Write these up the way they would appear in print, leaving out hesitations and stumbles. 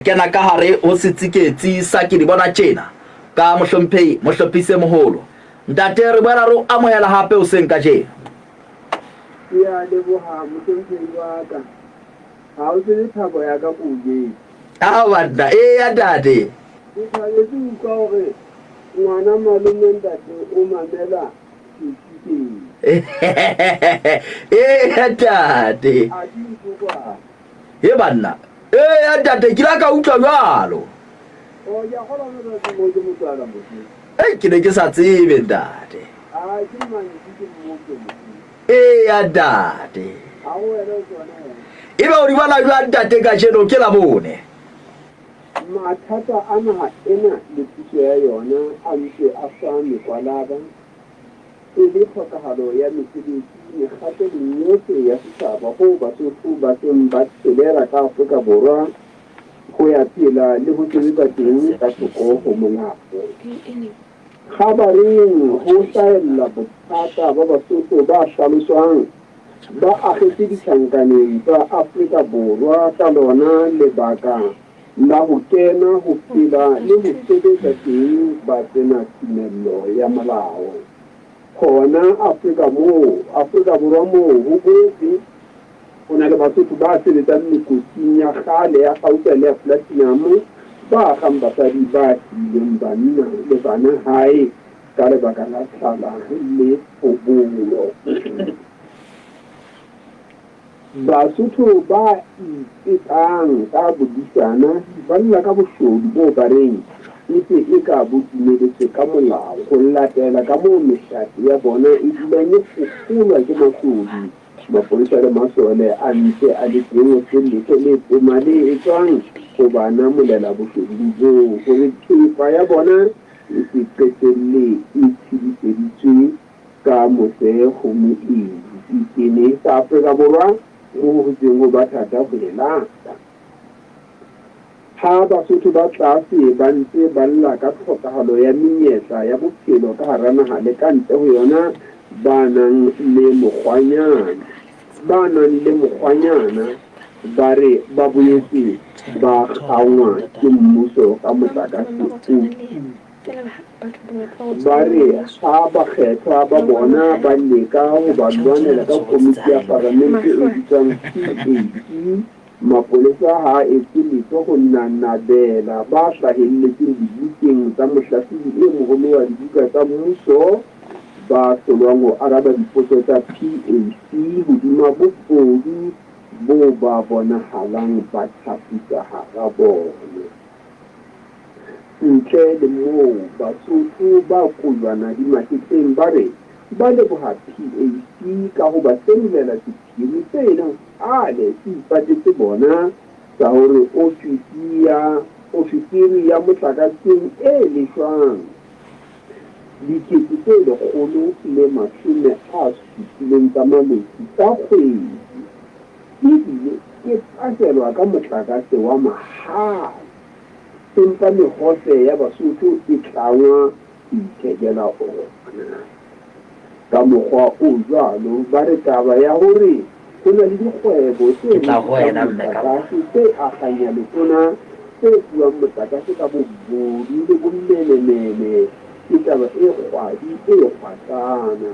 Kena ka hare ho setsiketsi sa ke di bona tjena ka mohlophise moholo ntate re bona re amohela hape o seng ka tjena ya leboha mohlomphehi wa ka ha o se thabo ya ka bobedi banna ya ntate ke thabetse ho utlwa hore ngwana malome ntate o mamela setsikeng ya ntate a ke utlwa banna ya ntate ke la ka utlwa jwalo o ya kgola hore ke mo ke motswala motho ke ne ke sa tsebe ntate a ke mane ke mo ke ya ntate a o ere o tsona ebe o di bona jwang ntate ka tjena ke la bone mathata a naha ena le thuso ya yona a ntse a fa mekwalaba e le tlhokahalo ya mesebetsi mekgatlo yohle ya setjhaba ho Basotho ba seng ba tshelela ka Afrika Borwa ho ya phela le ho sebetsa teng ka thoko ho molao khabareng ho hlahella bothata ba Basotho ba hlaloswang ba akgetse ditjhankaneng tsa Afrika Borwa ka lona lebaka la ho kena ho phela le ho sebetsa teng ba tsena tumello ya molao hona Afrika Borwa moo ho boetse ho na le Basotho ba sebetsang mekoting ya kgale ya kgauta le ya platinum ba kgang basadi ba ileng banna le bana hae ka lebaka la tlhala le pobolo Basotho ba ipetang ka bodisana ba lla ka boshodu bo bareng ntse e ka botumedetse ka molao go latela ka moo mehlape ya bona e dulanye fofolwa ke mahlodi mapolesa le masole a ntse a le teng selletho le temale e tswang go bana molela boshodung boo gore thepa ya bona e se qetelle e tshediseditswe ka mose go moedi ikene sa Afrika Borwa mo ho tseng go ba thata go le lata ha Basotho ba tlase ba ntse ba lla ka tlhokahalo ya menyetla ya bophelo ka hara naha le ka ntle ho yona ba nang le mokgwanyana ba re ba boetse ba kgangwa ke mmuso ka motlakase ba re ha bakgethwa ba bona ba leka ho ba lwanela ka komiti ya parlamente e bitswang PAC mapolesa ha etse letho ho nanabela ba hlahelletseng dibukeng tsa mohlahlobi e moholo wa dibuka tsa mmuso ba hlolwang ho araba dipotso tsa PAC hodima bobodu bo ba bonahalang ba tlhapisa hara bona ntle le moo Basotho ba kulwana di mahetleng ba re ba leboha PAC ka ho ba semulela sephiri se leng ale se ipatetse bona sa hore ofisiri ya motlakaseng e leshwang dikete tse 170 tsa mametsi tsa kgwedi ebile ke paselwa ka motlakase wa mahala empa mekgohle ya Basotho e tlangwa ithekela ona ka mokgwa o jwalo ba re taba ya hore ho na le dikgwebo tse akganya letona tse buang motlakase ka bobodu le bomenemene ke taba e kgwadi e kgwatlana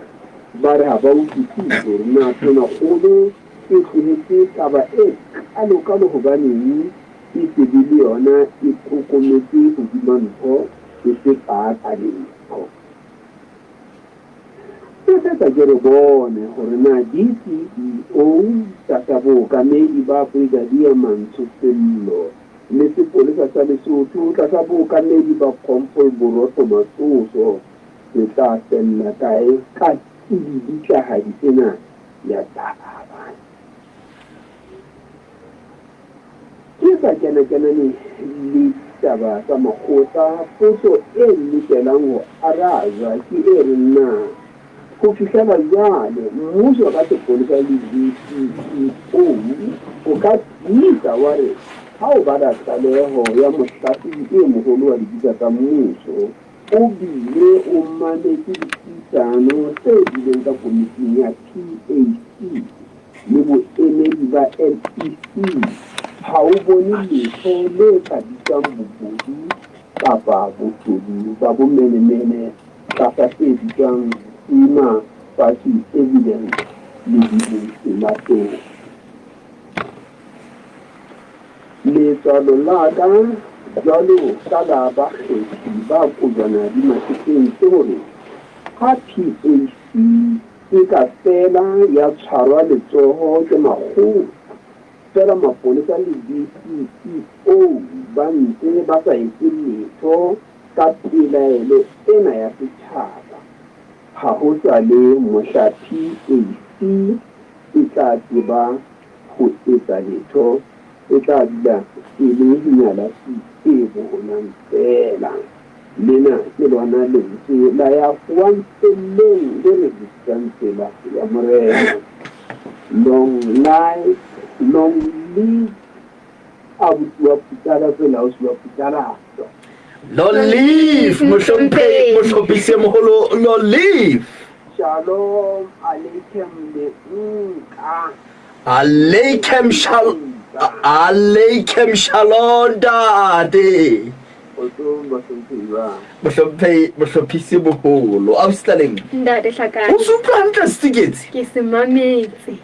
ba re ha ba utlwisise hore na tona kgolo e tlohetse taba e kalo hobaneng e sebile yona e kokometse hodima ntho e se ka letho Tsa ke re bone hore na DCEO tatabokamedi ba Brigadier Mantsho Sello le sepolesa sa Lesotho tatabokamedi ba Kompol Borotho Masoso se tla sella kae ka ditshahadi tsena ya taba ke sa kena le taba tsa makgotla potso e lokelang ho arajwa ke e re na ho fihlela jwale mmuso ka sepolesa le DCEO o ka tsisa wa re ha o bala tlaleho ya mohlahlobi e moholo wa dibuka tsa mmuso o bile o mametse dipuisano tse bileng ka komiting ya PAC le boemedi ba LEC ha o bone letho le ka bitswang bobodu kapa bosodi ba bomenemene kapa se bitswang prima facie evidence le diinsulatong. Letswalo la ka jwalo ka la bakgethi ba kojwana di mahetleng ke hore ha PAC e ka fela ya tshwarwa letsoho ke makgolo fela mapolesa le DCEO ba ntse ba sa etse letho ka pelaelo ena ya setjhaba, ha ho sa le mohla PAC e tla tseba ho etsa letho, e tla dula e le lenyalasi e bonang fela. Lena ke lona lentswe la ya kwantselleng le re bitsang tsela ya morena. Long life, long live abuti wa Putala tsela o siwa Putala. Long live mohlophisi e moholo, long live. Shalom aleikum le nka. Aleikum shalom dade. Mohlophisi e moholo. Ausi Tlaleng. Ntate Hlakana. O se utlwa hantle Stiketse? Ke se mametse.